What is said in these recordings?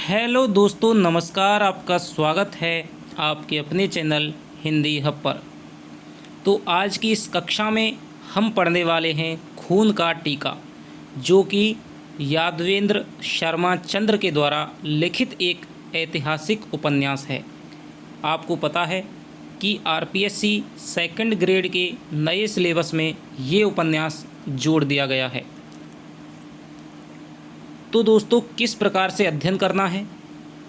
Hello दोस्तों, नमस्कार। आपका स्वागत है आपके अपने चैनल हिंदी हब पर। तो आज की इस कक्षा में हम पढ़ने वाले हैं खून का टीका, जो कि यादवेंद्र शर्मा चंद्र के द्वारा लिखित एक ऐतिहासिक उपन्यास है। आपको पता है कि आरपीएससी सेकंड ग्रेड के नए सिलेबस में ये उपन्यास जोड़ दिया गया है। तो दोस्तों, किस प्रकार से अध्ययन करना है,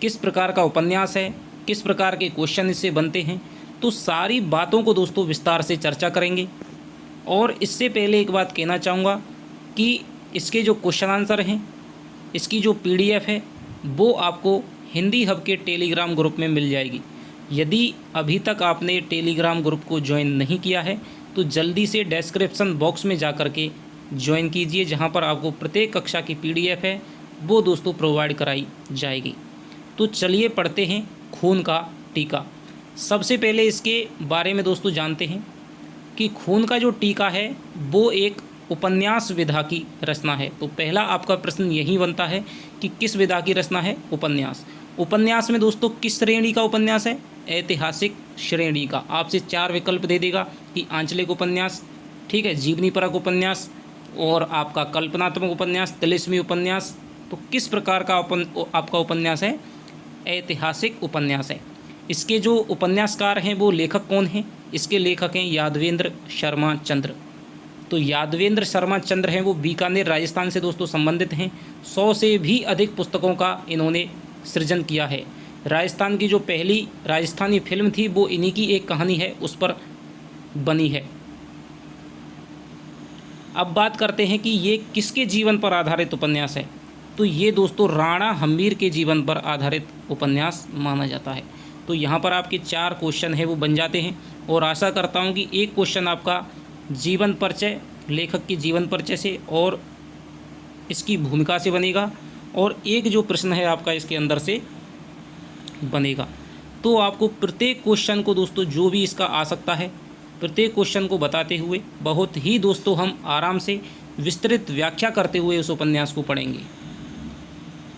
किस प्रकार का उपन्यास है, किस प्रकार के क्वेश्चन इससे बनते हैं, तो सारी बातों को दोस्तों विस्तार से चर्चा करेंगे। और इससे पहले एक बात कहना चाहूँगा कि इसके जो क्वेश्चन आंसर हैं, इसकी जो पीडीएफ है, वो आपको हिंदी हब के टेलीग्राम ग्रुप में मिल जाएगी। यदि अभी तक आपने टेलीग्राम ग्रुप को ज्वाइन नहीं किया है तो जल्दी से डिस्क्रिप्शन बॉक्स में जा कर के ज्वाइन कीजिए, जहां पर आपको प्रत्येक कक्षा की पीडीएफ है वो दोस्तों प्रोवाइड कराई जाएगी। तो चलिए पढ़ते हैं खून का टीका। सबसे पहले इसके बारे में दोस्तों जानते हैं कि खून का जो टीका है वो एक उपन्यास विधा की रचना है। तो पहला आपका प्रश्न यही बनता है कि किस विधा की रचना है? उपन्यास। उपन्यास में दोस्तों किस श्रेणी का उपन्यास है? ऐतिहासिक श्रेणी का। आपसे 4 विकल्प दे देगा कि आंचलिक उपन्यास, ठीक है, जीवनीपरक उपन्यास, और आपका कल्पनात्मक उपन्यास, तिलिस्मी उपन्यास। तो किस प्रकार का आपका उपन्यास है? ऐतिहासिक उपन्यास है। इसके जो उपन्यासकार हैं वो लेखक कौन हैं? इसके लेखक हैं यादवेंद्र शर्मा चंद्र। तो यादवेंद्र शर्मा चंद्र हैं वो बीकानेर राजस्थान से दोस्तों संबंधित हैं। 100 से भी अधिक पुस्तकों का इन्होंने सृजन किया है। राजस्थान की जो पहली राजस्थानी फिल्म थी वो इन्हीं की एक कहानी है, उस पर बनी है। अब बात करते हैं कि ये किसके जीवन पर आधारित उपन्यास है। तो ये दोस्तों राणा हम्मीर के जीवन पर आधारित उपन्यास माना जाता है। तो यहाँ पर आपके 4 क्वेश्चन है वो बन जाते हैं, और आशा करता हूँ कि एक क्वेश्चन आपका जीवन परिचय, लेखक की जीवन परिचय से और इसकी भूमिका से बनेगा, और एक जो प्रश्न है आपका इसके अंदर से बनेगा। तो आपको प्रत्येक क्वेश्चन को दोस्तों जो भी इसका आ सकता है, प्रत्येक क्वेश्चन को बताते हुए बहुत ही दोस्तों हम आराम से विस्तृत व्याख्या करते हुए उस उपन्यास को पढ़ेंगे।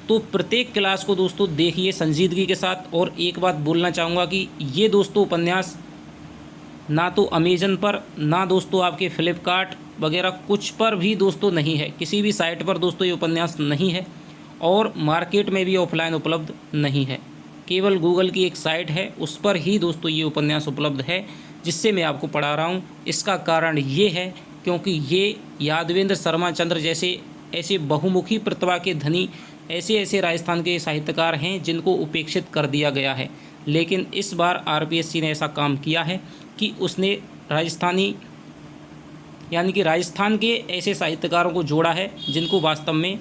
तो प्रत्येक क्लास को दोस्तों देखिए संजीदगी के साथ। और एक बात बोलना चाहूँगा कि ये दोस्तों उपन्यास ना तो अमेजन पर, ना दोस्तों आपके फ्लिपकार्ट वगैरह कुछ पर भी दोस्तों नहीं है। किसी भी साइट पर दोस्तों ये उपन्यास नहीं है, और मार्केट में भी ऑफलाइन उपलब्ध नहीं है। केवल गूगल की एक साइट है, उस पर ही दोस्तों ये उपन्यास उपलब्ध है, जिससे मैं आपको पढ़ा रहा हूँ। इसका कारण ये है क्योंकि ये यादवेंद्र शर्मा चंद्र जैसे ऐसे बहुमुखी प्रतिभा के धनी ऐसे राजस्थान के साहित्यकार हैं जिनको उपेक्षित कर दिया गया है। लेकिन इस बार आरपीएससी ने ऐसा काम किया है कि उसने राजस्थानी यानी कि राजस्थान के ऐसे साहित्यकारों को जोड़ा है जिनको वास्तव में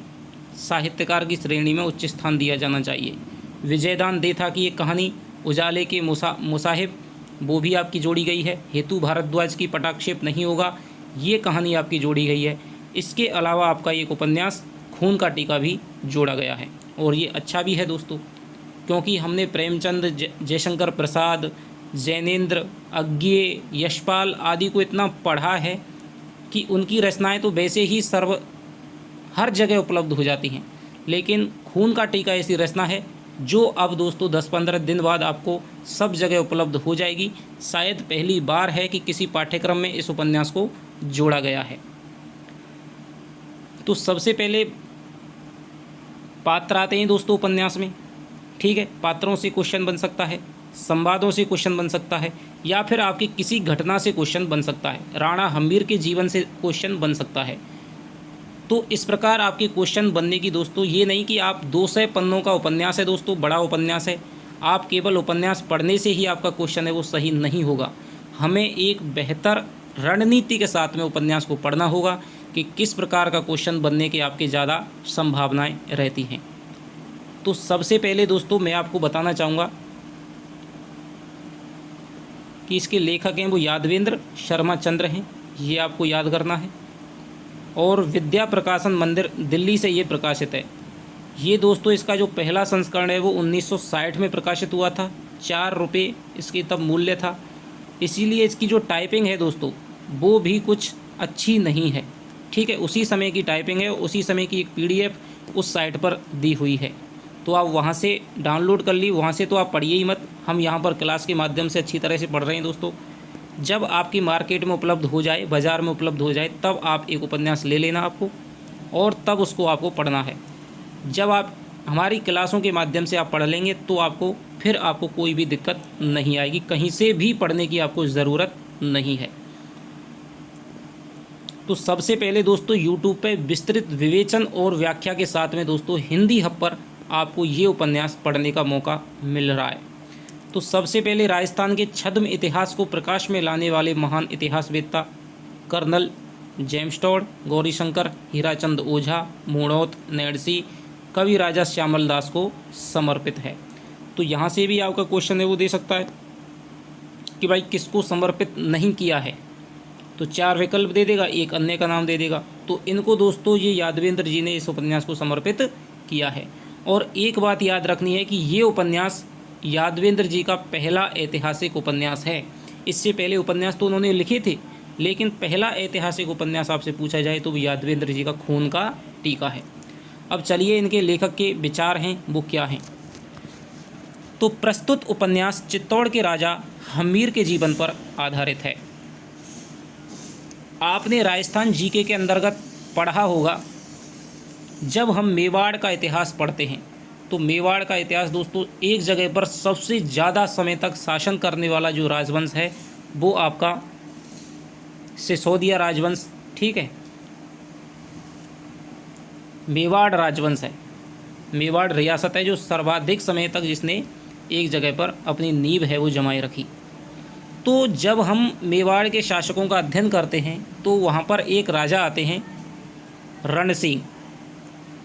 साहित्यकार की श्रेणी में उच्च स्थान दिया जाना चाहिए। विजयदान देथा की एक कहानी, उजाले के मुसाहिब, वो भी आपकी जोड़ी गई है। हेतु भारद्वाज की पटाक्षेप नहीं होगा, ये कहानी आपकी जोड़ी गई है। इसके अलावा आपका एक उपन्यास खून का टीका भी जोड़ा गया है, और ये अच्छा भी है दोस्तों, क्योंकि हमने प्रेमचंद, जयशंकर प्रसाद, जैनेन्द्र, अज्ञे, यशपाल आदि को इतना पढ़ा है कि उनकी रचनाएं तो वैसे ही हर जगह उपलब्ध हो जाती हैं। लेकिन खून का टीका ऐसी रचना है जो अब दोस्तों 10-15 दिन बाद आपको सब जगह उपलब्ध हो जाएगी। शायद पहली बार है कि किसी पाठ्यक्रम में इस उपन्यास को जोड़ा गया है। तो सबसे पहले पात्र आते हैं दोस्तों उपन्यास में, ठीक है। पात्रों से क्वेश्चन बन सकता है, संवादों से क्वेश्चन बन सकता है, या फिर आपकी किसी घटना से क्वेश्चन बन सकता है, राणा हम्मीर के जीवन से क्वेश्चन बन सकता है। तो इस प्रकार आपके क्वेश्चन बनने की दोस्तों ये नहीं कि आप 200 पन्नों का उपन्यास है दोस्तों, बड़ा उपन्यास है, आप केवल उपन्यास पढ़ने से ही आपका क्वेश्चन है वो सही नहीं होगा। हमें एक बेहतर रणनीति के साथ में उपन्यास को पढ़ना होगा कि किस प्रकार का क्वेश्चन बनने के आपके ज़्यादा संभावनाएं रहती हैं। तो सबसे पहले दोस्तों मैं आपको बताना चाहूँगा कि इसके लेखक हैं वो यादवेंद्र शर्मा चंद्र हैं, ये आपको याद करना है। और विद्या प्रकाशन मंदिर दिल्ली से ये प्रकाशित है। ये दोस्तों इसका जो पहला संस्करण है वो 1960 में प्रकाशित हुआ था। 4 रुपये इसकी तब मूल्य था, इसीलिए इसकी जो टाइपिंग है दोस्तों वो भी कुछ अच्छी नहीं है, ठीक है। उसी समय की टाइपिंग है, उसी समय की एक पीडीएफ उस साइट पर दी हुई है। तो आप वहाँ से डाउनलोड कर ली, वहाँ से तो आप पढ़िए ही मत। हम यहाँ पर क्लास के माध्यम से अच्छी तरह से पढ़ रहे हैं दोस्तों। जब आपकी मार्केट में उपलब्ध हो जाए, बाज़ार में उपलब्ध हो जाए, तब आप एक उपन्यास ले लेना आपको, और तब उसको आपको पढ़ना है। जब आप हमारी क्लासों के माध्यम से आप पढ़ लेंगे तो फिर आपको कोई भी दिक्कत नहीं आएगी, कहीं से भी पढ़ने की आपको ज़रूरत नहीं है। तो सबसे पहले दोस्तों यूट्यूब पे विस्तृत विवेचन और व्याख्या के साथ में दोस्तों हिंदी हब पर आपको ये उपन्यास पढ़ने का मौका मिल रहा है। तो सबसे पहले राजस्थान के छद्म इतिहास को प्रकाश में लाने वाले महान इतिहासवेत्ता colonel James Tod, Gaurishankar, Hirachand Ojha, Muhnot Nainsi, Kavi Raja Shyamal दास को समर्पित है। तो यहाँ से भी आपका क्वेश्चन है वो दे सकता है कि भाई किसको समर्पित नहीं किया है, तो 4 विकल्प दे देगा, एक अन्य का नाम दे देगा। तो इनको दोस्तों ये यादवेंद्र जी ने इस उपन्यास को समर्पित किया है। और एक बात याद रखनी है कि ये उपन्यास यादवेंद्र जी का पहला ऐतिहासिक उपन्यास है। इससे पहले उपन्यास तो उन्होंने लिखे थे, लेकिन पहला ऐतिहासिक उपन्यास आपसे पूछा जाए तो यादवेंद्र जी का खून का टीका है। अब चलिए इनके लेखक के विचार हैं वो क्या हैं। तो प्रस्तुत उपन्यास चित्तौड़ के राजा हम्मीर के जीवन पर आधारित है। आपने राजस्थान जीके के अंतर्गत पढ़ा होगा, जब हम मेवाड़ का इतिहास पढ़ते हैं तो मेवाड़ का इतिहास दोस्तों एक जगह पर सबसे ज़्यादा समय तक शासन करने वाला जो राजवंश है वो आपका सिसोदिया राजवंश, ठीक है, मेवाड़ राजवंश है। मेवाड़ रियासत है जो सर्वाधिक समय तक जिसने एक जगह पर अपनी नींव है वो जमाए रखी। तो जब हम मेवाड़ के शासकों का अध्ययन करते हैं तो वहाँ पर एक राजा आते हैं रण सिंह।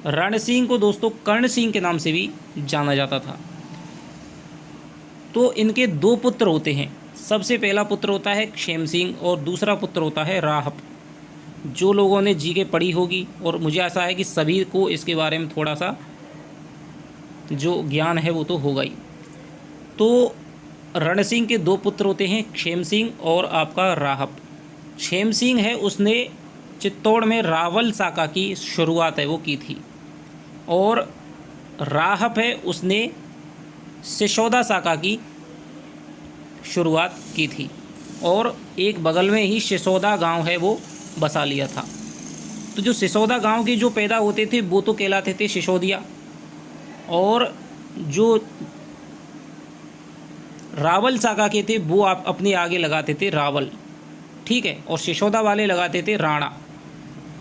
रण सिंह को दोस्तों कर्ण सिंह के नाम से भी जाना जाता था। तो इनके 2 पुत्र होते हैं। सबसे पहला पुत्र होता है क्षेम सिंह और दूसरा पुत्र होता है राहप। जो लोगों ने जीके पढ़ी होगी, और मुझे ऐसा है कि सभी को इसके बारे में थोड़ा सा जो ज्ञान है वो तो होगा ही। तो रण सिंह के 2 पुत्र होते हैं, क्षेम सिंह और आपका राहप। क्षेम सिंह है उसने चित्तौड़ में रावल शाखा की शुरुआत है वो की थी, और राहप है उसने सिसोदा शाखा की शुरुआत की थी, और एक बगल में ही सिसोदा गांव है वो बसा लिया था। तो जो सिसोदा गांव के जो पैदा होते थे वो तो कहलाते थे सिसोदिया, और जो रावल शाखा के थे वो आप अपने आगे लगाते थे रावल, ठीक है, और सिसोदा वाले लगाते थे राणा।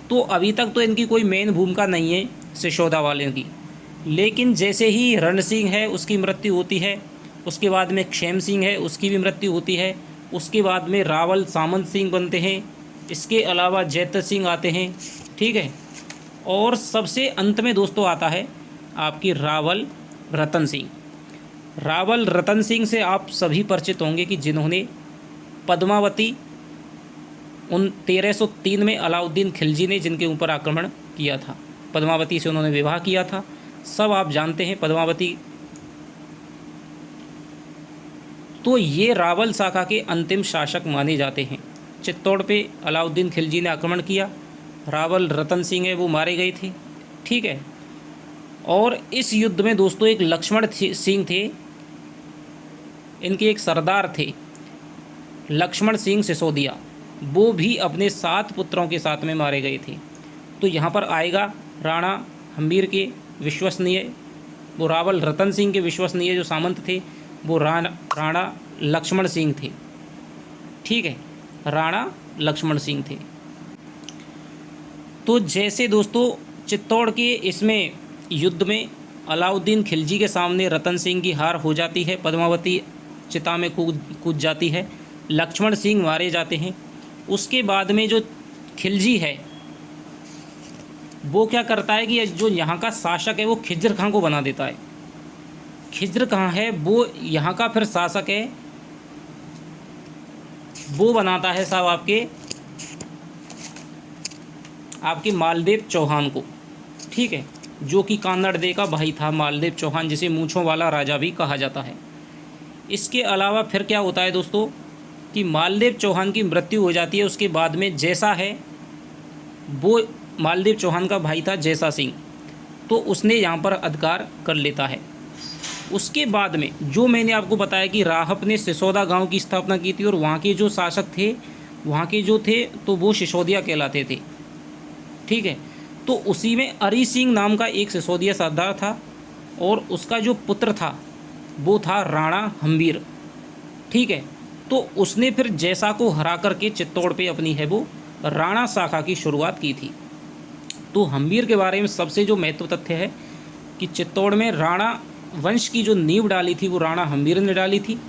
तो अभी तक तो इनकी कोई मेन भूमिका नहीं है सिसोदा वाले की, लेकिन जैसे ही रण सिंह है उसकी मृत्यु होती है, उसके बाद में क्षेम सिंह है उसकी भी मृत्यु होती है, उसके बाद में रावल सामंत सिंह बनते हैं, इसके अलावा जैत सिंह आते हैं, ठीक है, और सबसे अंत में दोस्तों आता है आपकी रावल रतन सिंह। रावल रतन सिंह से आप सभी परिचित होंगे कि जिन्होंने पद्मावती 1303 में अलाउद्दीन खिलजी ने जिनके ऊपर आक्रमण किया था, पद्मावती से उन्होंने विवाह किया था, सब आप जानते हैं पद्मावती। तो ये रावल शाखा के अंतिम शासक माने जाते हैं। चित्तौड़ पे अलाउद्दीन खिलजी ने आक्रमण किया, रावल रतन सिंह है वो मारे गए थे, ठीक है। और इस युद्ध में दोस्तों एक लक्ष्मण सिंह थे, इनके एक सरदार थे लक्ष्मण सिंह सिसोदिया, वो भी अपने 7 पुत्रों के साथ में मारे गए थे। तो यहाँ पर आएगा राणा हम्मीर के विश्वसनीय, वो रावल रतन सिंह के विश्वसनीय जो सामंत थे वो राणा लक्ष्मण सिंह थे, ठीक है, राणा लक्ष्मण सिंह थे। तो जैसे दोस्तों चित्तौड़ के इसमें युद्ध में अलाउद्दीन खिलजी के सामने रतन सिंह की हार हो जाती है, पद्मावती चिता में कूद जाती है, लक्ष्मण सिंह मारे जाते हैं। उसके बाद में जो खिलजी है वो क्या करता है कि जो यहाँ का शासक है वो खिज्र खां को बना देता है। खिज्र खां है वो यहाँ का फिर शासक है, वो बनाता है साहब आपके मालदेव चौहान को, ठीक है, जो कि कान्नाडा का भाई था मालदेव चौहान, जिसे मूंछों वाला राजा भी कहा जाता है। इसके अलावा फिर क्या होता है दोस्तों कि मालदेव चौहान की मृत्यु हो जाती है। उसके बाद में जैसा है वो मालदेव चौहान का भाई था जैसा सिंह, तो उसने यहाँ पर अधिकार कर लेता है। उसके बाद में जो मैंने आपको बताया कि राहप ने सिसोदा गांव की स्थापना की थी और वहाँ के जो शासक थे, वहाँ के जो थे तो वो सिसोदिया कहलाते थे। ठीक है, तो उसी में अरी सिंह नाम का एक सिसोदिया सरदार था और उसका जो पुत्र था वो था राणा हम्बीर। ठीक है, तो उसने फिर जैसा को हरा करके चित्तौड़ पे अपनी है वो राणा शाखा की शुरुआत की थी। तो हम्बीर के बारे में सबसे जो महत्व तथ्य है कि चित्तौड़ में राणा वंश की जो नींव डाली थी वो राणा हम्बीर ने डाली थी।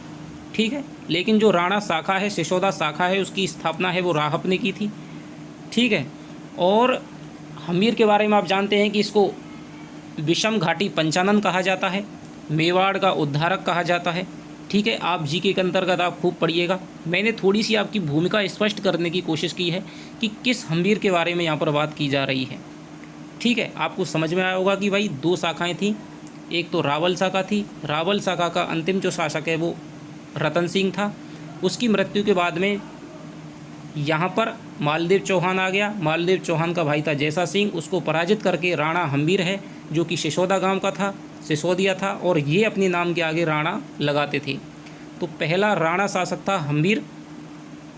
ठीक है, लेकिन जो राणा शाखा है, सिसोदा शाखा है, उसकी स्थापना है वो राहप ने की थी। ठीक है, और हम्बीर के बारे में आप जानते हैं कि इसको विषम घाटी पंचानन कहा जाता है, मेवाड़ का उद्धारक कहा जाता है। ठीक है, आप जीके के अंतर्गत आप खूब पढ़िएगा। मैंने थोड़ी सी आपकी भूमिका स्पष्ट करने की कोशिश की है कि किस हम्बीर के बारे में यहाँ पर बात की जा रही है। ठीक है, आपको समझ में आया होगा कि भाई दो शाखाएं थीं, एक तो रावल शाखा थी। रावल शाखा का अंतिम जो शासक है वो रतन सिंह था। उसकी मृत्यु के बाद में यहाँ पर मालदेव चौहान आ गया। मालदेव चौहान का भाई था जैसा सिंह, उसको पराजित करके राणा हम्बीर है जो कि सिसोदा गांव का था, सिसोदिया था, और ये अपने नाम के आगे राणा लगाते थे। तो पहला राणा शासक था हम्बीर,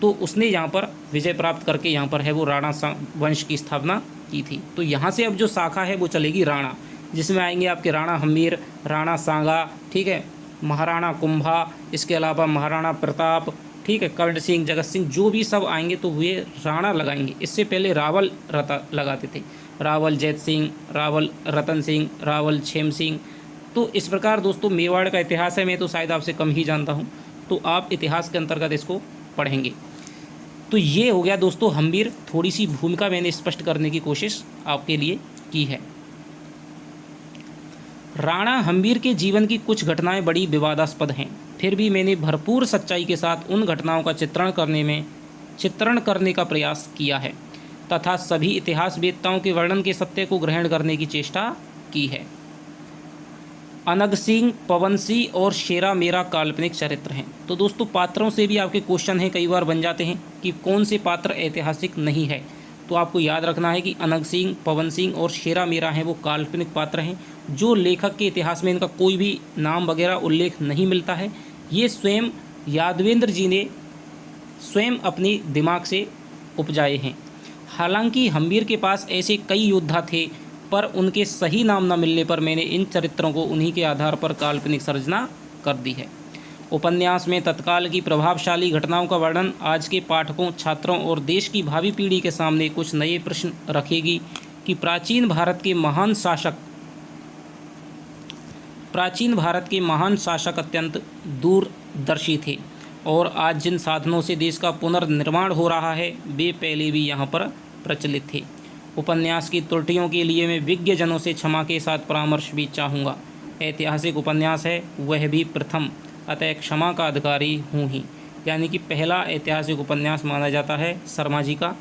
तो उसने यहाँ पर विजय प्राप्त करके यहाँ पर है वो राणा वंश की स्थापना की थी। तो यहाँ से अब जो शाखा है वो चलेगी राणा, जिसमें आएंगे आपके राणा हम्बीर, राणा सांगा, ठीक है, महाराणा कुंभा, इसके अलावा महाराणा प्रताप, ठीक है, कर्ण सिंह, जगत सिंह, जो भी सब आएंगे तो वे राणा लगाएंगे। इससे पहले रावल लगाते थे, रावल जैत सिंह, रावल रतन सिंह, रावल छेम सिंह। तो इस प्रकार दोस्तों मेवाड़ का इतिहास है, मैं तो शायद आपसे कम ही जानता हूँ, तो आप इतिहास के अंतर्गत इसको पढ़ेंगे। तो ये हो गया दोस्तों हम्बीर। थोड़ी सी भूमिका मैंने स्पष्ट करने की कोशिश आपके लिए की है। राणा हम्बीर के जीवन की कुछ घटनाएं बड़ी विवादास्पद हैं, फिर भी मैंने भरपूर सच्चाई के साथ उन घटनाओं का चित्रण करने का प्रयास किया है तथा सभी इतिहासवेत्ताओं के वर्णन के सत्य को ग्रहण करने की चेष्टा की है। अनग सिंह, पवन सिंह और शेरा मेरा काल्पनिक चरित्र हैं। तो दोस्तों पात्रों से भी आपके क्वेश्चन हैं, कई बार बन जाते हैं कि कौन से पात्र ऐतिहासिक नहीं है। तो आपको याद रखना है कि अनग सिंह, पवन सिंह और शेरा मेरा हैं वो काल्पनिक पात्र हैं, जो लेखक के इतिहास में इनका कोई भी नाम वगैरह उल्लेख नहीं मिलता है। ये स्वयं यादवेंद्र जी ने स्वयं अपनी दिमाग से उपजाए हैं। हालांकि हम्बीर के पास ऐसे कई योद्धा थे, पर उनके सही नाम न मिलने पर मैंने इन चरित्रों को उन्हीं के आधार पर काल्पनिक सर्जना कर दी है। उपन्यास में तत्काल की प्रभावशाली घटनाओं का वर्णन आज के पाठकों, छात्रों और देश की भावी पीढ़ी के सामने कुछ नए प्रश्न रखेगी कि प्राचीन भारत के महान शासक अत्यंत दूरदर्शी थे और आज जिन साधनों से देश का पुनर्निर्माण हो रहा है वे पहले भी यहाँ पर प्रचलित थे। उपन्यास की त्रुटियों के लिए मैं विज्ञजनों से क्षमा के साथ परामर्श भी चाहूँगा। ऐतिहासिक उपन्यास है, वह भी प्रथम, अतः क्षमा का अधिकारी हूँ ही। यानी कि पहला ऐतिहासिक उपन्यास माना जाता है शर्मा जी का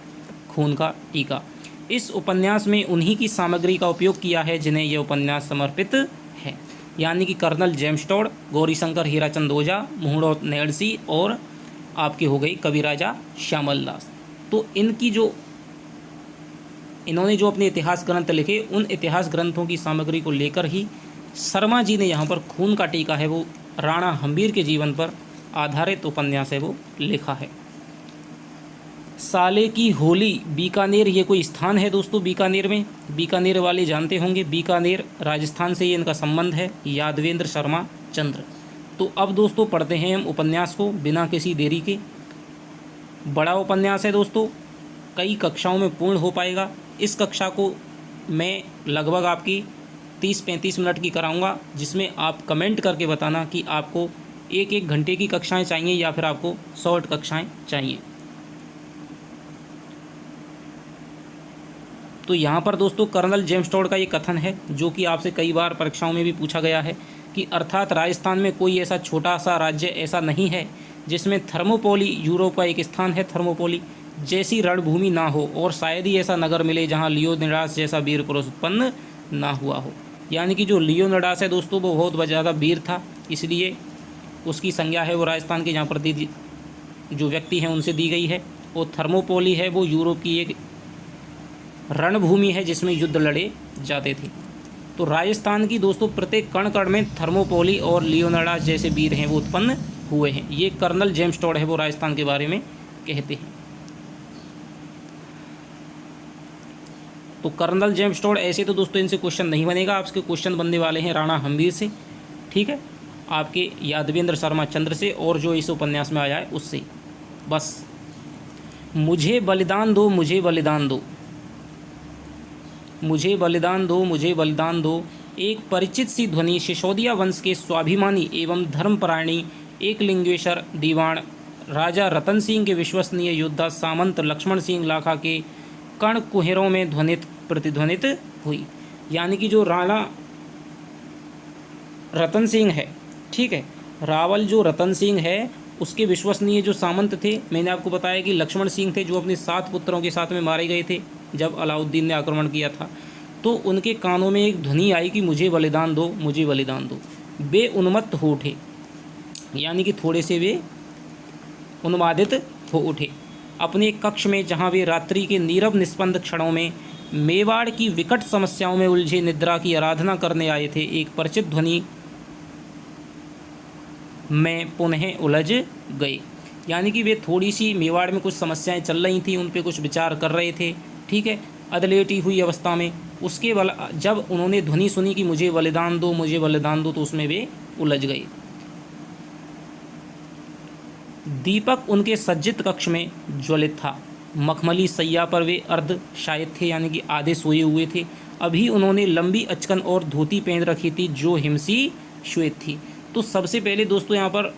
खून का टीका। इस उपन्यास में उन्हीं की सामग्री का उपयोग किया है जिन्हें यह उपन्यास समर्पित है, यानी कि colonel James Tod, Gaurishankar Hirachand Ojha, Muhnot Nainsi और आपके हो गई कविराजा श्यामल दास। तो इन्होंने जो अपने इतिहास ग्रंथ लिखे, उन इतिहास ग्रंथों की सामग्री को लेकर ही शर्मा जी ने यहाँ पर खून का टीका है वो राणा हम्बीर के जीवन पर आधारित उपन्यास है वो लिखा है। साले की होली, बीकानेर ये कोई स्थान है दोस्तों। बीकानेर वाले जानते होंगे, बीकानेर राजस्थान से ये इनका संबंध है, यादवेंद्र शर्मा चंद्र। तो अब दोस्तों पढ़ते हैं हम उपन्यास को बिना किसी देरी के। बड़ा उपन्यास है दोस्तों, कई कक्षाओं में पूर्ण हो पाएगा। इस कक्षा को मैं लगभग आपकी 30-35 मिनट की कराऊंगा, जिसमें आप कमेंट करके बताना कि आपको 1-1 घंटे की कक्षाएं चाहिए या फिर आपको शॉर्ट कक्षाएं चाहिए। तो यहाँ पर दोस्तों कर्नल जेम्स टॉड का ये कथन है जो कि आपसे कई बार परीक्षाओं में भी पूछा गया है कि अर्थात राजस्थान में कोई ऐसा छोटा सा राज्य ऐसा नहीं है जिसमें थर्मोपोली, यूरोप का एक स्थान है थर्मोपोली, जैसी रणभूमि ना हो, और शायद ही ऐसा नगर मिले जहाँ लियोनिडास जैसा वीर पुरुष उत्पन्न ना हुआ हो। यानी कि जो लियोनिडास है दोस्तों वो बहुत ज़्यादा वीर था, इसलिए उसकी संज्ञा है वो राजस्थान के यहाँ पर जो व्यक्ति हैं उनसे दी गई है। और थर्मोपोली है वो यूरोप की एक रणभूमि है जिसमें युद्ध लड़े जाते थे। तो राजस्थान की दोस्तों प्रत्येक कण कण में थर्मोपोली और लियोनार्डस जैसे वीर हैं वो उत्पन्न हुए हैं। ये कर्नल जेम्स टॉड है वो राजस्थान के बारे में कहते हैं। तो कर्नल जेम्स टॉड, ऐसे तो दोस्तों इनसे क्वेश्चन नहीं बनेगा, आपके क्वेश्चन बनने वाले हैं राणा हम्बीर से, ठीक है, आपके यादवेंद्र शर्मा चंद्र से और जो इस उपन्यास में आया है उससे। बस मुझे बलिदान दो, मुझे बलिदान दो, मुझे बलिदान दो, मुझे बलिदान दो, एक परिचित सी ध्वनि सिसोदिया वंश के स्वाभिमानी एवं धर्मपरायणी एकलिंगेश्वर दीवान राजा रतन सिंह के विश्वसनीय योद्धा सामंत लक्ष्मण सिंह लाखा के कण कुहरों में प्रतिध्वनित हुई। यानी कि जो राणा रतन सिंह है, ठीक है, रावल जो रतन सिंह है उसके विश्वसनीय जो सामंत थे, मैंने आपको बताया कि लक्ष्मण सिंह थे जो अपने 7 पुत्रों के साथ में मारे गए थे जब अलाउद्दीन ने आक्रमण किया था। तो उनके कानों में एक ध्वनि आई कि मुझे बलिदान दो, मुझे बलिदान दो। वे उन्मत्त हो उठे, यानी कि थोड़े से वे उन्मादित हो उठे। अपने कक्ष में जहाँ वे रात्रि के नीरव निस्पंद क्षणों में मेवाड़ की विकट समस्याओं में उलझे निद्रा की आराधना करने आए थे, एक परिचित ध्वनि में पुनः उलझ गए। यानी कि वे थोड़ी सी मेवाड़ में कुछ समस्याएं चल रही थी, उन पे कुछ विचार कर रहे थे, ठीक है, अधलेटी हुई अवस्था में। उसके जब उन्होंने ध्वनि सुनी कि मुझे बलिदान दो, मुझे बलिदान दो, तो उसमें वे उलझ गए। दीपक उनके सज्जित कक्ष में ज्वलित था। मखमली सैया पर वे अर्ध शायद थे, यानी कि आधे सोए हुए थे। अभी उन्होंने लंबी अचकन और धोती पहन रखी थी जो हिमसी श्वेत थी। तो सबसे पहले दोस्तों यहाँ पर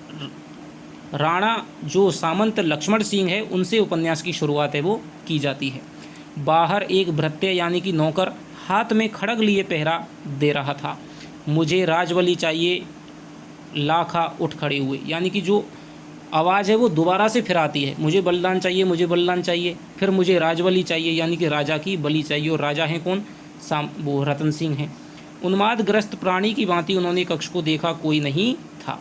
राणा जो सामंत लक्ष्मण सिंह है उनसे उपन्यास की शुरुआत है वो की जाती है। बाहर एक भृत्य यानी कि नौकर हाथ में खड़ग लिए पहरा दे रहा था। मुझे राजबली चाहिए, लाखा उठ खड़े हुए। यानी कि जो आवाज़ है वो दोबारा से फिर आती है, मुझे बलिदान चाहिए, मुझे बलिदान चाहिए, फिर मुझे राजबली चाहिए, यानी कि राजा की बलि चाहिए। और राजा हैं कौन? वो रतन सिंह हैं। उन्मादग्रस्त प्राणी की भांति उन्होंने कक्ष को देखा, कोई नहीं था।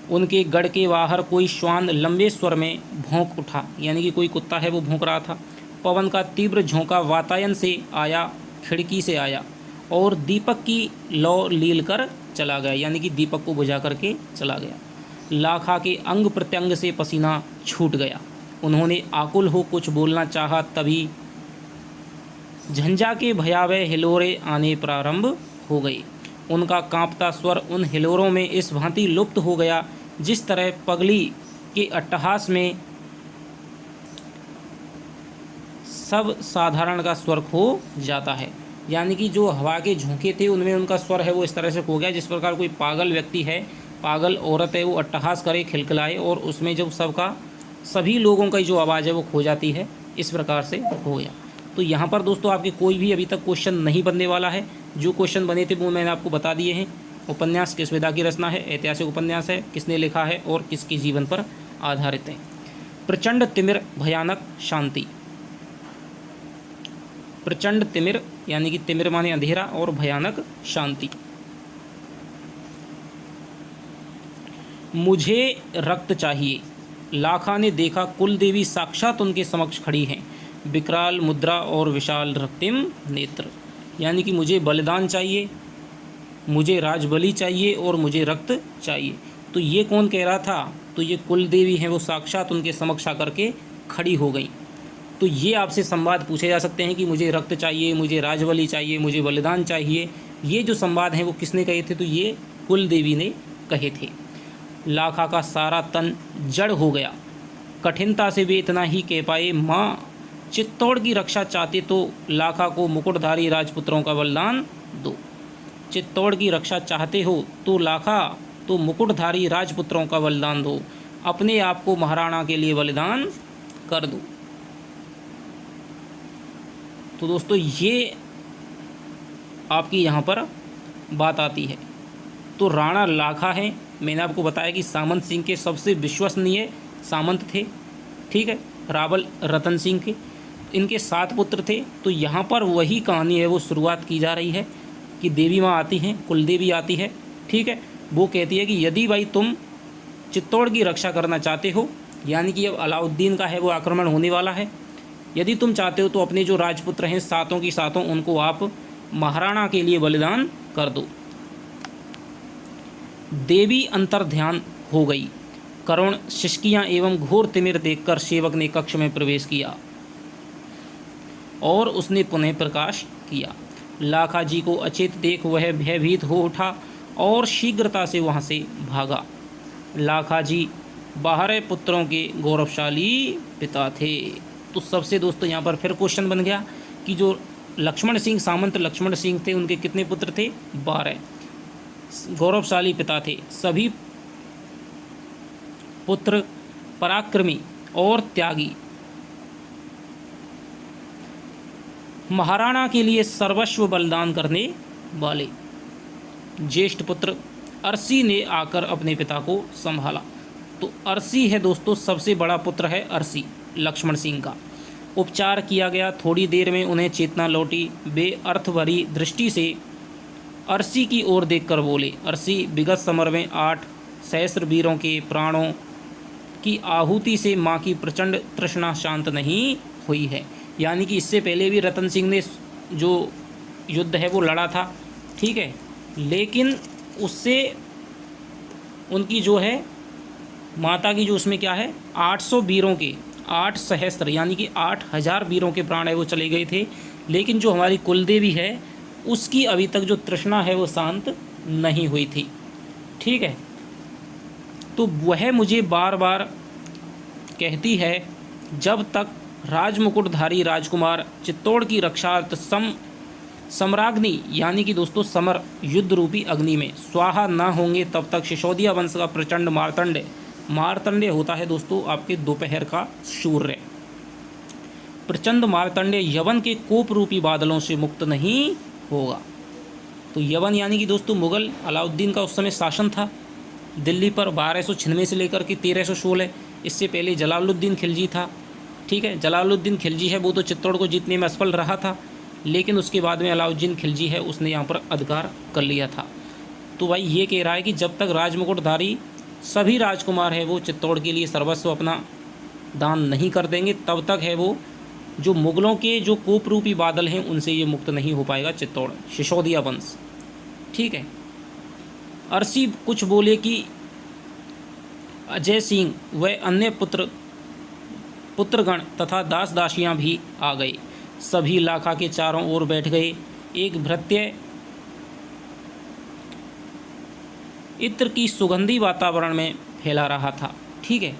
उनके गढ़ के बाहर कोई श्वान लंबे स्वर में भौंक उठा, यानी कि कोई कुत्ता है वो भौंक रहा था। पवन का तीव्र झोंका वातायन से आया, खिड़की से आया और दीपक की लौ लील कर चला गया, यानी कि दीपक को बुझा करके चला गया। लाखा के अंग प्रत्यंग से पसीना छूट गया। उन्होंने आकुल हो कुछ बोलना चाहा, तभी झंझा के भयावह हिलोरे आने प्रारंभ हो गए। उनका कांपता स्वर उन हिलोरों में इस भांति लुप्त हो गया जिस तरह पगली के अट्टहास में सब साधारण का स्वर खो जाता है। यानी कि जो हवा के झोंके थे उनमें उनका स्वर है वो इस तरह से खो गया जिस प्रकार कोई पागल व्यक्ति है, पागल औरत है, वो अट्टहास करे, खिलखिलाए और उसमें जब सभी लोगों की जो आवाज़ है वो खो जाती है, इस प्रकार से हो गया। तो यहाँ पर दोस्तों आपके कोई भी अभी तक क्वेश्चन नहीं बनने वाला है। जो क्वेश्चन बने थे वो मैंने आपको बता दिए हैं। उपन्यास किस विधा की रचना है, ऐतिहासिक उपन्यास है, किसने लिखा है और किसके जीवन पर आधारित है। प्रचंड तिमिर भयानक शांति। प्रचंड तिमिर यानी कि तिमिर माने अंधेरा और भयानक शांति। मुझे रक्त चाहिए। लाखा ने देखा कुल देवी साक्षात उनके समक्ष खड़ी हैं, विकराल मुद्रा और विशाल रक्तिम नेत्र। यानी कि मुझे बलिदान चाहिए, मुझे राजबली चाहिए और मुझे रक्त चाहिए। तो ये कौन कह रहा था? तो ये कुल देवी हैं, वो साक्षात उनके समक्ष आकर के खड़ी हो गई। तो ये आपसे संवाद पूछे जा सकते हैं कि मुझे रक्त चाहिए, मुझे राजबली चाहिए, मुझे बलिदान चाहिए। ये जो संवाद हैं वो किसने कहे थे? तो ये कुल देवी ने कहे थे। लाखा का सारा तन जड़ हो गया। कठिनता से वे इतना ही कह पाए, माँ चित्तौड़ की रक्षा चाहते तो लाखा को मुकुटधारी राजपुत्रों का बलिदान दो। चित्तौड़ की रक्षा चाहते हो तो लाखा तो मुकुटधारी राजपुत्रों का बलिदान दो, अपने आप को महाराणा के लिए बलिदान कर दो। तो दोस्तों ये आपकी यहाँ पर बात आती है। तो राणा लाखा हैं, मैंने आपको बताया कि सामंत सिंह के सबसे विश्वसनीय सामंत थे, ठीक है, रावल रतन सिंह के। इनके 7 पुत्र थे। तो यहाँ पर वही कहानी है वो शुरुआत की जा रही है कि देवी माँ आती हैं, कुलदेवी आती है, ठीक है। वो कहती है कि यदि भाई तुम चित्तौड़ की रक्षा करना चाहते हो, यानी कि अब अलाउद्दीन का है वो आक्रमण होने वाला है, यदि तुम चाहते हो तो अपने जो राजपुत्र हैं सातों की सातों उनको आप महाराणा के लिए बलिदान कर दो। देवी अंतर्ध्यान हो गई। करुण शिष्कियाँ एवं घोर तिमिर देखकर सेवक ने कक्ष में प्रवेश किया और उसने पुनः प्रकाश किया। लाखा जी को अचेत देख वह भयभीत हो उठा और शीघ्रता से वहाँ से भागा। लाखा जी 12 पुत्रों के गौरवशाली पिता थे। तो सबसे दोस्तों यहाँ पर फिर क्वेश्चन बन गया कि जो लक्ष्मण सिंह, सामंत लक्ष्मण सिंह थे, उनके कितने पुत्र थे? 12। गौरवशाली पिता थे। सभी पुत्र पराक्रमी और त्यागी, महाराणा के लिए सर्वस्व बलिदान करने वाले। ज्येष्ठ पुत्र अरसी ने आकर अपने पिता को संभाला। तो अरसी है दोस्तों, सबसे बड़ा पुत्र है अरसी लक्ष्मण सिंह का। उपचार किया गया, थोड़ी देर में उन्हें चेतना लौटी। वे अर्थ भरी दृष्टि से अरसी की ओर देखकर बोले, अरसी, विगत समर में 8 सहस्त्र वीरों के प्राणों की आहुति से माँ की प्रचंड तृष्णा शांत नहीं हुई है। यानी कि इससे पहले भी रतन सिंह ने जो युद्ध है वो लड़ा था, ठीक है, लेकिन उससे उनकी जो है माता की जो उसमें क्या है 800 वीरों के 8 सहस्त्र यानी कि 8000 वीरों के प्राण है वो चले गए थे। लेकिन जो हमारी कुलदेवी है उसकी अभी तक जो तृष्णा है वो शांत नहीं हुई थी, ठीक है। तो वह मुझे बार बार कहती है, जब तक राजमुकुटधारी राजकुमार चित्तौड़ की रक्षार्थ सम्राग्नि यानी कि दोस्तों समर युद्ध रूपी अग्नि में स्वाहा न होंगे तब तक सिसोदिया वंश का प्रचंड मार्तंडे होता है दोस्तों आपके दोपहर का सूर्य, प्रचंड मार्तंडे यवन के कोप रूपी बादलों से मुक्त नहीं होगा। तो यवन यानी कि दोस्तों मुगल अलाउद्दीन का उस समय शासन था दिल्ली पर 1296 से लेकर के 1316। इससे पहले जलालुद्दीन खिलजी था, ठीक है। जलालुद्दीन खिलजी है वो तो चित्तौड़ को जीतने में असफल रहा था, लेकिन उसके बाद में अलाउद्दीन खिलजी है उसने यहाँ पर अधिकार कर लिया था। तो भाई ये कह रहा है कि जब तक राजमुकुटधारी सभी राजकुमार है वो चित्तौड़ के लिए सर्वस्व अपना दान नहीं कर देंगे तब तक है वो जो मुगलों के जो कोपरूपी बादल हैं उनसे ये मुक्त नहीं हो पाएगा चित्तौड़, सिसोदिया वंश, ठीक है। अरसी कुछ बोले कि अजय सिंह व अन्य पुत्रगण तथा दास दासियाँ भी आ गए। सभी लाखा के चारों ओर बैठ गए। एक भृत्य इत्र की सुगंधी वातावरण में फैला रहा था, ठीक है।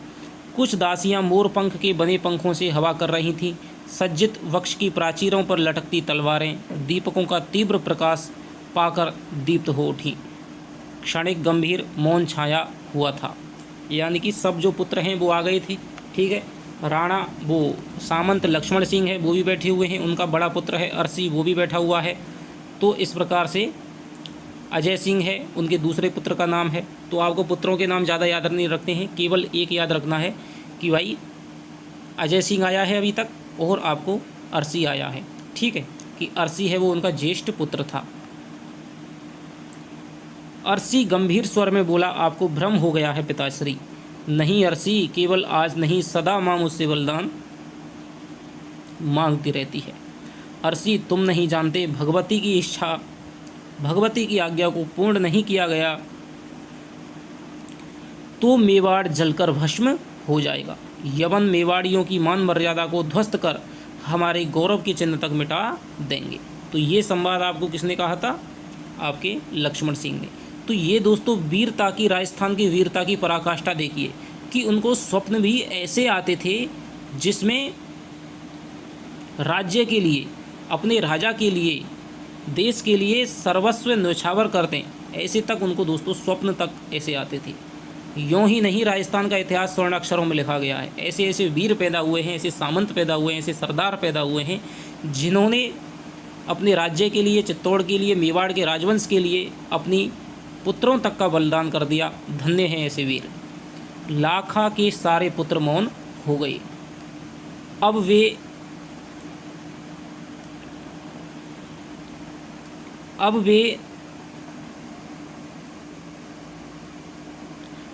कुछ दासियां मोर पंख के बने पंखों से हवा कर रही थीं। सज्जित वक्ष की प्राचीरों पर लटकती तलवारें दीपकों का तीव्र प्रकाश पाकर दीप्त हो उठी। क्षणिक गंभीर मौन छाया हुआ था। यानी कि सब जो पुत्र हैं वो आ गए थे, ठीक है। राणा वो सामंत लक्ष्मण सिंह है वो भी बैठे हुए हैं, उनका बड़ा पुत्र है अरसी वो भी बैठा हुआ है। तो इस प्रकार से अजय सिंह है उनके दूसरे पुत्र का नाम है। तो आपको पुत्रों के नाम ज़्यादा याद नहीं रखते हैं, केवल एक याद रखना है कि भाई अजय सिंह आया है अभी तक और आपको अरसी आया है, ठीक है, कि अरसी है वो उनका ज्येष्ठ पुत्र था। अरसी गंभीर स्वर में बोला, आपको भ्रम हो गया है पिताश्री। नहीं अरसी, केवल आज नहीं सदा माँ मुझसे बलिदान मांगती रहती है। अरसी तुम नहीं जानते, भगवती की इच्छा, भगवती की आज्ञा को पूर्ण नहीं किया गया तो मेवाड़ जलकर भस्म हो जाएगा। यवन मेवाड़ियों की मान मर्यादा को ध्वस्त कर हमारे गौरव के चिन्ह तक मिटा देंगे। तो ये संवाद आपको किसने कहा था? आपके लक्ष्मण सिंह ने। तो ये दोस्तों वीरता की, राजस्थान की वीरता की पराकाष्ठा देखिए कि उनको स्वप्न भी ऐसे आते थे जिसमें राज्य के लिए, अपने राजा के लिए, देश के लिए सर्वस्व न्यौछावर करते हैं, ऐसे तक उनको दोस्तों स्वप्न तक ऐसे आते थे। यूँ ही नहीं राजस्थान का इतिहास स्वर्ण अक्षरों में लिखा गया है। ऐसे ऐसे वीर पैदा हुए हैं, ऐसे सामंत पैदा हुए हैं, ऐसे सरदार पैदा हुए हैं जिन्होंने अपने राज्य के लिए, चित्तौड़ के लिए, मेवाड़ के राजवंश के लिए अपनी पुत्रों तक का बलिदान कर दिया। धन्य हैं ऐसे वीर। लाखा के सारे पुत्र मौन हो गए। अब वे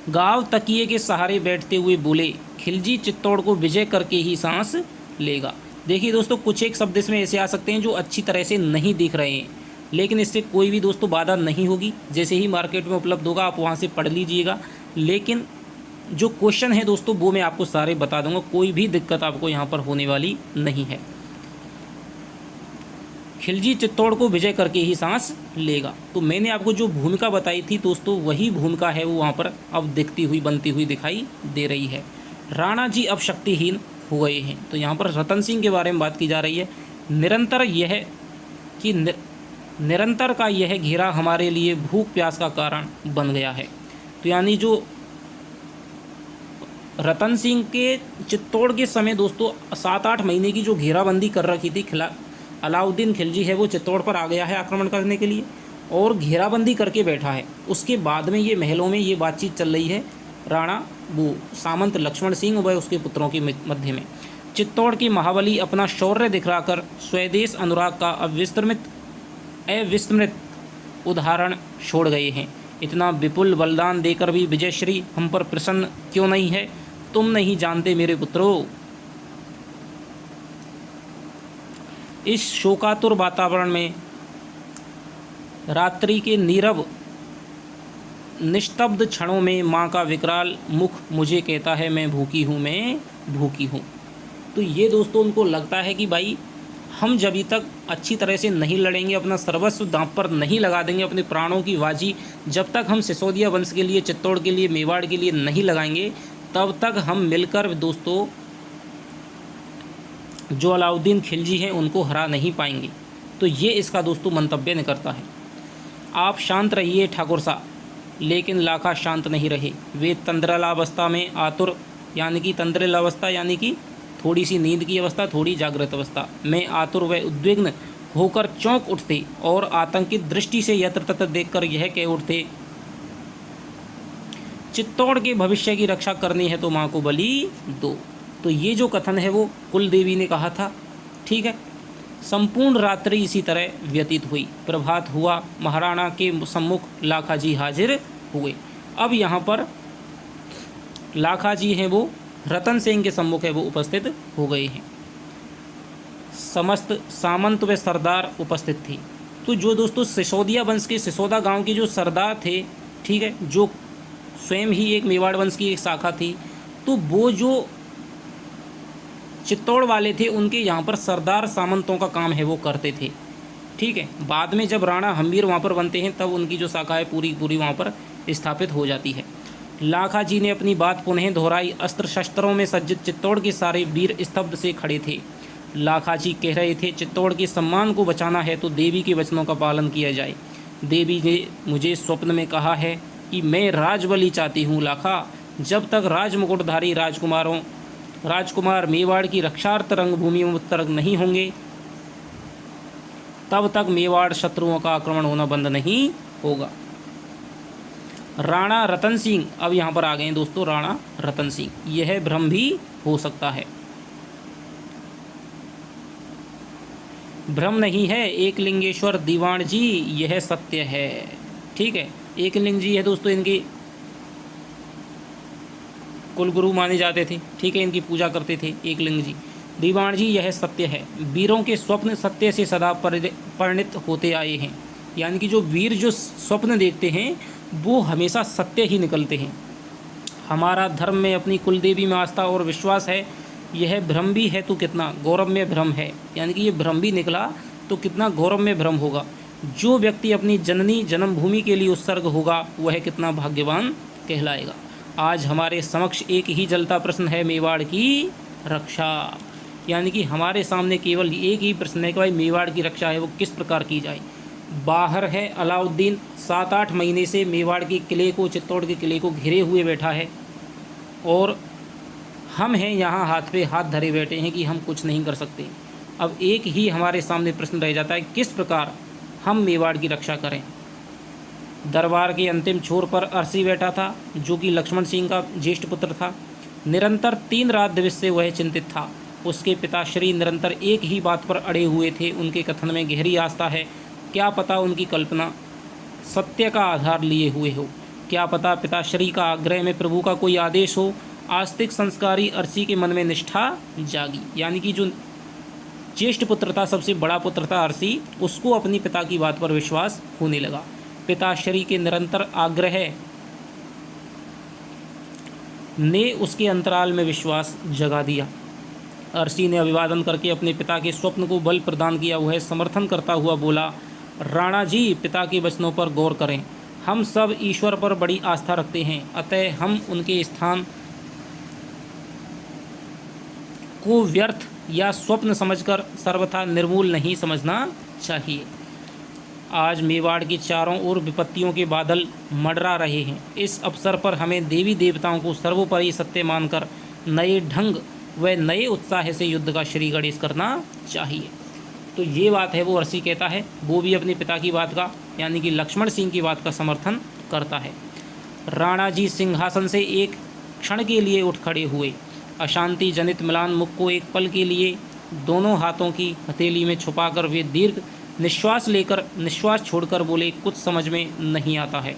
गांव तकिए के सहारे बैठते हुए बोले, खिलजी चित्तौड़ को विजय करके ही सांस लेगा। देखिए दोस्तों, कुछ एक शब्द इसमें ऐसे आ सकते हैं जो अच्छी तरह से नहीं दिख रहे हैं, लेकिन इससे कोई भी दोस्तों बाधा नहीं होगी। जैसे ही मार्केट में उपलब्ध होगा आप वहाँ से पढ़ लीजिएगा। लेकिन जो क्वेश्चन है दोस्तों वो मैं आपको सारे बता दूंगा, कोई भी दिक्कत आपको यहाँ पर होने वाली नहीं है। खिलजी चित्तौड़ को विजय करके ही सांस लेगा। तो मैंने आपको जो भूमिका बताई थी दोस्तों, वही भूमिका है वो वहाँ पर अब दिखती हुई बनती हुई दिखाई दे रही है। राणा जी अब शक्तिहीन हो गए हैं। तो यहाँ पर रतन सिंह के बारे में बात की जा रही है। निरंतर का यह घेरा हमारे लिए भूख प्यास का कारण बन गया है। तो यानी जो रतन सिंह के चित्तौड़ के समय दोस्तों 7-8 महीने की जो घेराबंदी कर रखी थी, अलाउद्दीन खिलजी है वो चित्तौड़ पर आ गया है आक्रमण करने के लिए और घेराबंदी करके बैठा है। उसके बाद में ये महलों में ये बातचीत चल रही है राणा वो सामंत लक्ष्मण सिंह व उसके पुत्रों के मध्य में। चित्तौड़ के महाबली अपना शौर्य दिखलाकर स्वदेश अनुराग का अविस्मृत उदाहरण छोड़ गए हैं। इतना विपुल बलिदान देकर भी विजयश्री हम पर प्रसन्न क्यों नहीं है? तुम नहीं जानते मेरे पुत्रों, इस शोकातुर वातावरण में रात्रि के नीरव निस्तब्ध क्षणों में माँ का विकराल मुख मुझे कहता है मैं भूखी हूँ, मैं भूखी हूँ। तो ये दोस्तों उनको लगता है कि भाई हम जब तक अच्छी तरह से नहीं लड़ेंगे, अपना सर्वस्व दांव पर नहीं लगा देंगे, अपने प्राणों की बाजी जब तक हम सिसोदिया वंश के लिए, चित्तौड़ के लिए, मेवाड़ के लिए नहीं लगाएंगे, तब तक हम मिलकर दोस्तों जो अलाउद्दीन खिलजी हैं उनको हरा नहीं पाएंगे। तो ये इसका दोस्तों मंतव्य निकलता है। आप शांत रहिए ठाकुर साहब, लेकिन लाखा शांत नहीं रहे। वे तंद्रलावस्था में आतुर, यानी कि तंद्रलावस्था यानी कि थोड़ी सी नींद की अवस्था, थोड़ी जागृत अवस्था में आतुर व उद्विग्न होकर चौंक उठते और आतंकित दृष्टि से यत्र तत्र देखकर यह कह उठते, चित्तौड़ के भविष्य की रक्षा करनी है तो माँ को बलि दो। तो ये जो कथन है वो कुल देवी ने कहा था। ठीक है, संपूर्ण रात्रि इसी तरह व्यतीत हुई। प्रभात हुआ, महाराणा के सम्मुख लाखा जी हाजिर हुए। अब यहाँ पर लाखा जी हैं वो रतन सिंह के सम्मुख है वो उपस्थित हो गए हैं। समस्त सामंत व सरदार उपस्थित थे। तो जो दोस्तों सिसोदिया वंश के सिसोदा गांव के जो सरदार थे, ठीक है, जो स्वयं ही एक मेवाड़ वंश की एक शाखा थी, तो वो जो चित्तौड़ वाले थे उनके यहाँ पर सरदार सामंतों का काम है वो करते थे। ठीक है, बाद में जब राणा हम्मीर वहाँ पर बनते हैं तब उनकी जो शाखा है पूरी पूरी वहाँ पर स्थापित हो जाती है। लाखा जी ने अपनी बात पुनः दोहराई। अस्त्र शस्त्रों में सज्जित चित्तौड़ के सारे वीर स्तब्ध से खड़े थे। लाखा जी कह रहे थे, चित्तौड़ के सम्मान को बचाना है तो देवी के वचनों का पालन किया जाए। देवी ने मुझे स्वप्न में कहा है कि मैं राजबली चाहती हूँ लाखा। जब तक राजमुकुटधारी राजकुमार मेवाड़ की रक्षार्थ रंगभूमि में उत्तरग नहीं होंगे, तब तक मेवाड़ शत्रुओं का आक्रमण होना बंद नहीं होगा। राणा रतन सिंह अब यहाँ पर आ गए हैं दोस्तों, राणा रतन सिंह। यह भ्रम भी हो सकता है, भ्रम नहीं है एकलिंगेश्वर दीवान जी, यह सत्य है। ठीक है, एकलिंग जी है दोस्तों, इनकी कुलगुरु माने जाते थे। ठीक है, इनकी पूजा करते थे एकलिंग जी। दीवान जी यह सत्य है, वीरों के स्वप्न सत्य से सदा परिणित होते आए हैं। यानी कि जो वीर जो स्वप्न देखते हैं वो हमेशा सत्य ही निकलते हैं। हमारा धर्म में अपनी कुलदेवी में आस्था और विश्वास है। यह भ्रम भी है तो कितना गौरवमय भ्रम है। यानी कि ये भ्रम भी निकला तो कितना गौरवमय भ्रम होगा। जो व्यक्ति अपनी जननी जन्मभूमि के लिए उत्सर्ग होगा वह कितना भाग्यवान कहलाएगा। आज हमारे समक्ष एक ही जलता प्रश्न है, मेवाड़ की रक्षा। यानी कि हमारे सामने केवल एक ही प्रश्न है कि भाई मेवाड़ की रक्षा है वो किस प्रकार की जाए। बाहर है अलाउद्दीन 7-8 महीने से मेवाड़ के किले को, चित्तौड़ के किले को घेरे हुए बैठा है और हम हैं यहाँ हाथ पे हाथ धरे बैठे हैं कि हम कुछ नहीं कर सकते। अब एक ही हमारे सामने प्रश्न रह जाता है, किस प्रकार हम मेवाड़ की रक्षा करें। दरबार के अंतिम छोर पर अरसी बैठा था जो कि लक्ष्मण सिंह का ज्येष्ठ पुत्र था। निरंतर 3 रात दिवस से वह चिंतित था। उसके पिताश्री निरंतर एक ही बात पर अड़े हुए थे। उनके कथन में गहरी आस्था है। क्या पता उनकी कल्पना सत्य का आधार लिए हुए हो। क्या पता पिताश्री का आग्रह में प्रभु का कोई आदेश हो। आस्तिक संस्कारी अरसी के मन में निष्ठा जागी। यानी कि जो ज्येष्ठ पुत्र था, सबसे बड़ा पुत्र था अरसी, उसको अपनी पिता की बात पर विश्वास होने लगा। पिताश्री के निरंतर आग्रह ने उसके अंतराल में विश्वास जगा दिया। अरसी ने अभिवादन करके अपने पिता के स्वप्न को बल प्रदान किया। वह समर्थन करता हुआ बोला, राणा जी, पिता के वचनों पर गौर करें। हम सब ईश्वर पर बड़ी आस्था रखते हैं, अतः हम उनके स्थान को व्यर्थ या स्वप्न समझकर सर्वथा निर्मूल नहीं समझना चाहिए। आज मेवाड़ की चारों ओर विपत्तियों के बादल मंडरा रहे हैं। इस अवसर पर हमें देवी देवताओं को सर्वोपरि सत्य मानकर नए ढंग व नए उत्साह से युद्ध का श्री गणेश करना चाहिए। तो ये बात है वो अरसी कहता है, वो भी अपने पिता की बात का यानी कि लक्ष्मण सिंह की बात का समर्थन करता है। राणा जी सिंहासन से एक क्षण के लिए उठ खड़े हुए। अशांति जनित म्लान मुख को एक पल के लिए दोनों हाथों की हथेली में छुपाकर वे दीर्घ निश्वास छोड़कर बोले, कुछ समझ में नहीं आता है।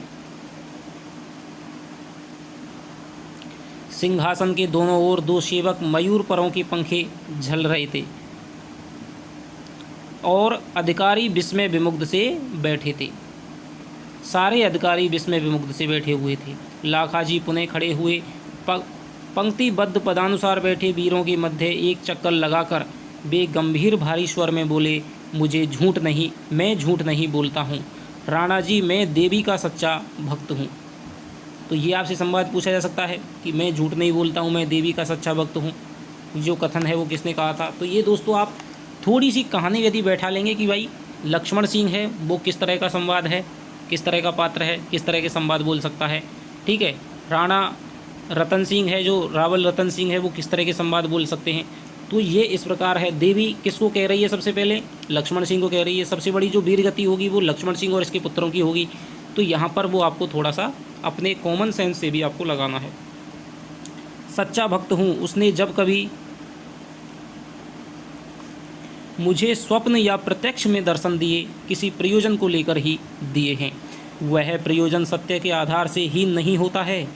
सिंहासन के दोनों ओर दो सेवक मयूर परों के पंखे झल रहे थे और अधिकारी विस्मय विमुग्ध से बैठे थे। सारे अधिकारी विस्मय विमुग्ध से बैठे हुए थे। लाखाजी पुनः खड़े हुए। पंक्तिबद्ध पदानुसार बैठे वीरों के मध्य एक चक्कर लगाकर वे गंभीर भारी स्वर में बोले, मैं झूठ नहीं बोलता हूँ। राणा जी, मैं देवी का सच्चा भक्त हूँ। तो ये आपसे संवाद पूछा जा सकता है कि मैं झूठ नहीं बोलता हूँ, मैं देवी का सच्चा भक्त हूँ। जो कथन है वो किसने कहा था? तो ये दोस्तों आप थोड़ी सी कहानी यदि बैठा लेंगे कि भाई लक्ष्मण सिंह है वो किस तरह का संवाद है, किस तरह का पात्र है, किस तरह के संवाद बोल सकता है। ठीक है, राणा रतन सिंह है, जो रावल रतन सिंह है, वो किस तरह के संवाद बोल सकते हैं। तो ये इस प्रकार है। देवी किसको कह रही है? सबसे पहले लक्ष्मण सिंह को कह रही है। सबसे बड़ी जो वीर गति होगी वो लक्ष्मण सिंह और इसके पुत्रों की होगी। तो यहाँ पर वो आपको थोड़ा सा अपने कॉमन सेंस से भी आपको लगाना है। सच्चा भक्त हूँ, उसने जब कभी मुझे स्वप्न या प्रत्यक्ष में दर्शन दिए, किसी प्रयोजन को लेकर ही दिए हैं। वह प्रयोजन सत्य के आधार से ही नहीं होता है।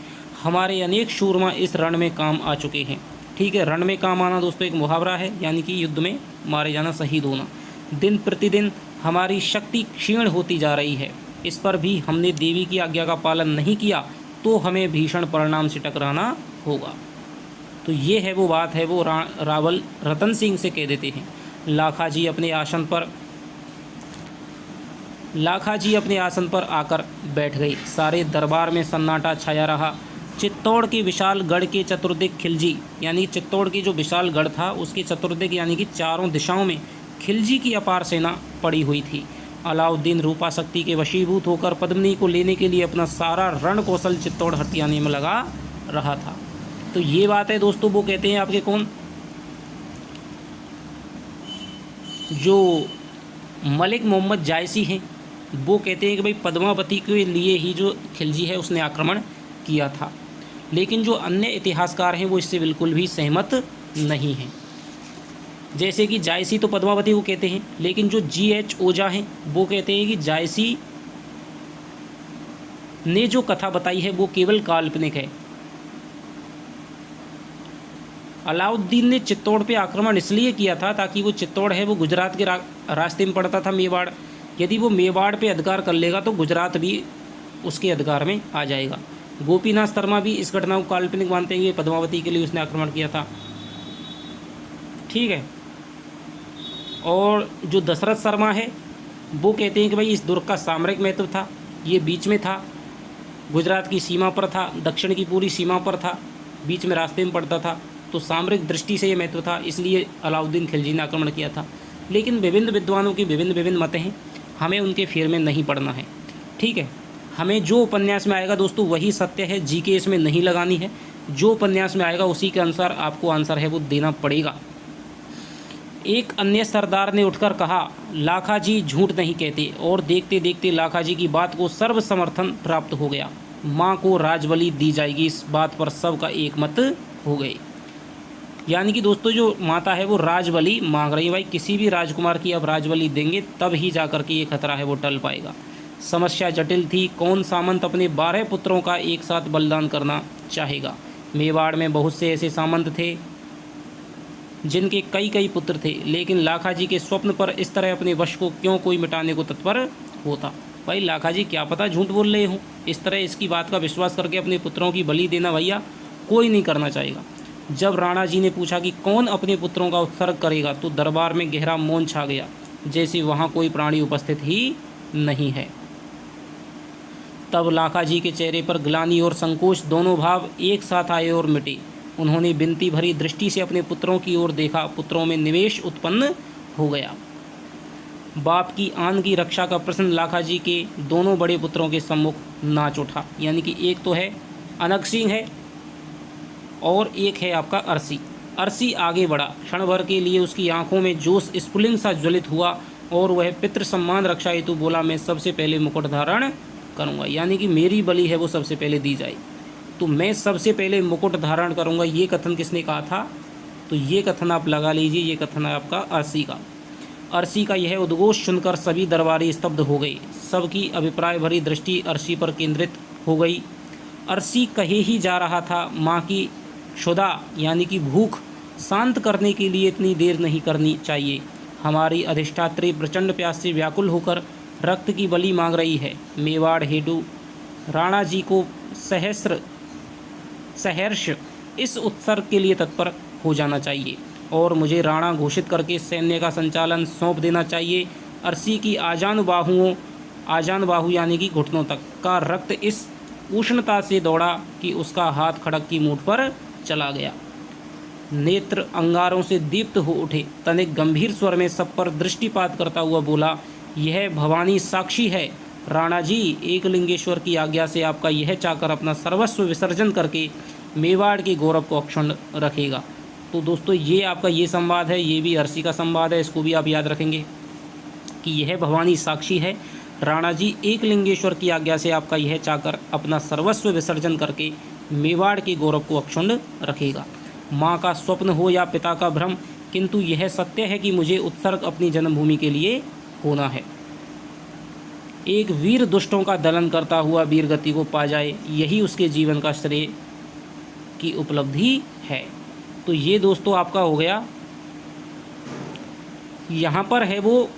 हमारे अनेक शूरमा इस रण में काम आ चुके हैं। ठीक है, रण में काम आना दोस्तों एक मुहावरा है, यानी कि युद्ध में मारे जाना, शहीद होना। दिन प्रतिदिन हमारी शक्ति क्षीण होती जा रही है। इस पर भी हमने देवी की आज्ञा का पालन नहीं किया तो हमें भीषण परिणाम से टकराना होगा। तो ये है वो बात है वो रावल रतन सिंह से कह देते हैं। लाखाजी अपने आसन पर आकर बैठ गए। सारे दरबार में सन्नाटा छाया रहा। चित्तौड़ के विशाल गढ़ के चतुर्दिक खिलजी, यानी चित्तौड़ की जो विशाल गढ़ था उसके चतुर्दिक यानी कि चारों दिशाओं में खिलजी की अपार सेना पड़ी हुई थी। अलाउद्दीन रूपा शक्ति के वशीभूत होकर पद्मिनी को लेने के लिए अपना सारा रण कौशल चित्तौड़ हथियाने में लगा रहा था। तो ये बात है दोस्तों, वो कहते हैं आपके कौन, जो मलिक मोहम्मद जायसी हैं, वो कहते हैं कि भाई पद्मावती के लिए ही जो खिलजी है उसने आक्रमण किया था। लेकिन जो अन्य इतिहासकार हैं वो इससे बिल्कुल भी सहमत नहीं हैं। जैसे कि जायसी तो पद्मावती को कहते हैं, लेकिन जो G.H. ओझा हैं वो कहते हैं कि जायसी ने जो कथा बताई है वो केवल काल्पनिक है। अलाउद्दीन ने चित्तौड़ पे आक्रमण इसलिए किया था ताकि वो चित्तौड़ है वो गुजरात के रास्ते में पड़ता था, मेवाड़। यदि वो मेवाड़ पे अधिकार कर लेगा तो गुजरात भी उसके अधिकार में आ जाएगा। गोपीनाथ शर्मा भी इस घटना को काल्पनिक मानते हैं, पद्मावती के लिए उसने आक्रमण किया था। ठीक है, और जो दशरथ शर्मा है वो कहते हैं कि भाई इस दुर्ग का सामरिक महत्व था, ये बीच में था, गुजरात की सीमा पर था, दक्षिण की पूरी सीमा पर था, बीच में रास्ते में पड़ता था, तो सामरिक दृष्टि से ये महत्व था, इसलिए अलाउद्दीन खिलजी ने आक्रमण किया था। लेकिन विभिन्न विद्वानों की विभिन्न मत हैं, हमें उनके फेर में नहीं पड़ना है। ठीक है, हमें जो उपन्यास में आएगा दोस्तों वही सत्य है, जी के इसमें नहीं लगानी है। जो उपन्यास में आएगा उसी के अनुसार आपको आंसर है वो देना पड़ेगा। एक अन्य सरदार ने उठकर कहा, लाखाजी झूठ नहीं कहते, और देखते देखते लाखाजी की बात को सर्व समर्थन प्राप्त हो गया। माँ को राजबली दी जाएगी, इस बात पर सबका एक मत हो गए। यानी कि दोस्तों जो माता है वो राजबली मांग रही है। भाई किसी भी राजकुमार की अब राजबली देंगे तब ही जाकर के ये खतरा है वो टल पाएगा। समस्या जटिल थी, कौन सामंत अपने 12 पुत्रों का एक साथ बलिदान करना चाहेगा। मेवाड़ में बहुत से ऐसे सामंत थे जिनके कई कई पुत्र थे, लेकिन लाखा जी के स्वप्न पर इस तरह अपने वश को क्यों कोई मिटाने को तत्पर होता। भाई लाखा जी क्या पता झूठ बोल रहे हो, इस तरह इसकी बात का विश्वास करके अपने पुत्रों की बलि देना भैया कोई नहीं करना चाहेगा। जब राणा जी ने पूछा कि कौन अपने पुत्रों का उत्सर्ग करेगा, तो दरबार में गहरा मौन छा गया, जैसे वहाँ कोई प्राणी उपस्थित ही नहीं है। तब लाखा जी के चेहरे पर ग्लानि और संकोच दोनों भाव एक साथ आए और मिटे। उन्होंने विनती भरी दृष्टि से अपने पुत्रों की ओर देखा। पुत्रों में निवेश उत्पन्न हो गया। बाप की आन की रक्षा का प्रश्न लाखा जी के दोनों बड़े पुत्रों के सम्मुख नाच उठा। यानी कि एक तो है अनग सिंह है और एक है आपका अरसी। अरसी आगे बढ़ा। क्षण भर के लिए उसकी आंखों में जोश स्फुलिंग सा ज्वलित हुआ और वह पितृ सम्मान रक्षा हेतु बोला, मैं सबसे पहले मुकुट धारण करूँगा। यानी कि मेरी बलि है वो सबसे पहले दी जाए, तो मैं सबसे पहले मुकुट धारण करूँगा। ये कथन किसने कहा था? तो ये कथन आप लगा लीजिए, ये कथन है आपका अरसी का। अरसी का यह उद्घोष सुनकर सभी दरबारी स्तब्ध हो गए। सबकी अभिप्राय भरी दृष्टि अरसी पर केंद्रित हो गई। अरसी कहे ही जा रहा था, माँ की क्षुधा यानी कि भूख शांत करने के लिए इतनी देर नहीं करनी चाहिए। हमारी अधिष्ठात्री प्रचंड प्यास से व्याकुल होकर रक्त की बलि मांग रही है। मेवाड़ हेतु राणा जी को सहर्ष इस उत्सर्ग के लिए तत्पर हो जाना चाहिए और मुझे राणा घोषित करके सैन्य का संचालन सौंप देना चाहिए। अरसी की आजान बाहु यानी कि घुटनों तक का रक्त इस उष्णता से दौड़ा कि उसका हाथ खड़क की मूठ पर चला गया। नेत्र अंगारों से दीप्त हो उठे। तनिक गंभीर स्वर में सब पर दृष्टिपात करता हुआ बोला, यह भवानी साक्षी है। राणा जी, एकलिंगेश्वर की आज्ञा से आपका यह चाकर अपना सर्वस्व विसर्जन करके मेवाड़ के गौरव को अक्षुण्ण रखेगा। तो दोस्तों ये आपका ये संवाद है, ये भी अरसी का संवाद है, इसको भी आप याद रखेंगे कि यह भवानी साक्षी है। राणा जी, एकलिंगेश्वर की आज्ञा से आपका यह चाकर अपना सर्वस्व विसर्जन करके मेवाड़ के गौरव को अक्षुण्ण रखेगा। माँ का स्वप्न हो या पिता का भ्रम, किंतु यह सत्य है कि मुझे उत्सर्ग अपनी जन्मभूमि के लिए होना है। एक वीर दुष्टों का दलन करता हुआ वीर गति को पा जाए, यही उसके जीवन का श्रेय की उपलब्धि है। तो ये दोस्तों आपका हो गया। यहाँ पर है वो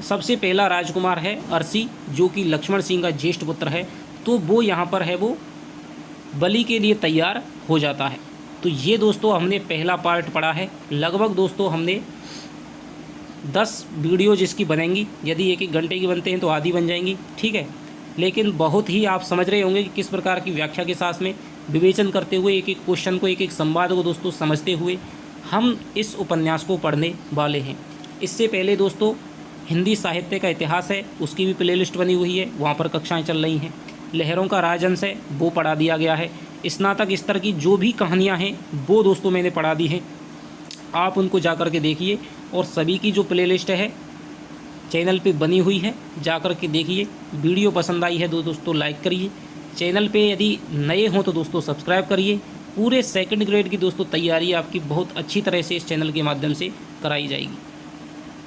सबसे पहला राजकुमार है अरसी, जो कि लक्ष्मण सिंह का ज्येष्ठ पुत्र है। तो वो यहाँ पर है वो बलि के लिए तैयार हो जाता है। तो ये दोस्तों हमने पहला पार्ट पढ़ा है। लगभग दोस्तों हमने 10 वीडियो जिसकी बनेंगी, यदि 1-1 घंटे की बनते हैं तो आधी बन जाएंगी, ठीक है। लेकिन बहुत ही आप समझ रहे होंगे कि किस प्रकार की व्याख्या के साथ में विवेचन करते हुए एक एक क्वेश्चन को, एक एक संवाद को दोस्तों समझते हुए हम इस उपन्यास को पढ़ने वाले हैं। इससे पहले दोस्तों हिंदी साहित्य का इतिहास है, उसकी भी प्लेलिस्ट बनी हुई है, वहाँ पर कक्षाएँ चल रही हैं। लहरों का राजहंस है, वो पढ़ा दिया गया है। स्नातक स्तर की जो भी कहानियाँ हैं वो दोस्तों मैंने पढ़ा दी हैं, आप उनको जा कर के देखिए। और सभी की जो प्लेलिस्ट है चैनल पे बनी हुई है, जा कर के देखिए। वीडियो पसंद आई है दोस्तों लाइक करिए। चैनल पे यदि नए हों तो दोस्तों सब्सक्राइब करिए। पूरे सेकंड ग्रेड की दोस्तों तैयारी आपकी बहुत अच्छी तरह से इस चैनल के माध्यम से कराई जाएगी।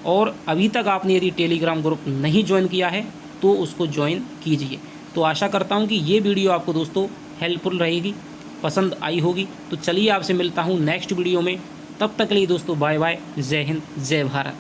और अभी तक आपने यदि टेलीग्राम ग्रुप नहीं ज्वाइन किया है तो उसको ज्वाइन कीजिए। तो आशा करता हूँ कि ये वीडियो आपको दोस्तों हेल्पफुल रहेगी, पसंद आई होगी। तो चलिए आपसे मिलता हूँ नेक्स्ट वीडियो में। तब तक के लिए दोस्तों बाय बाय, जय हिंद, जय भारत।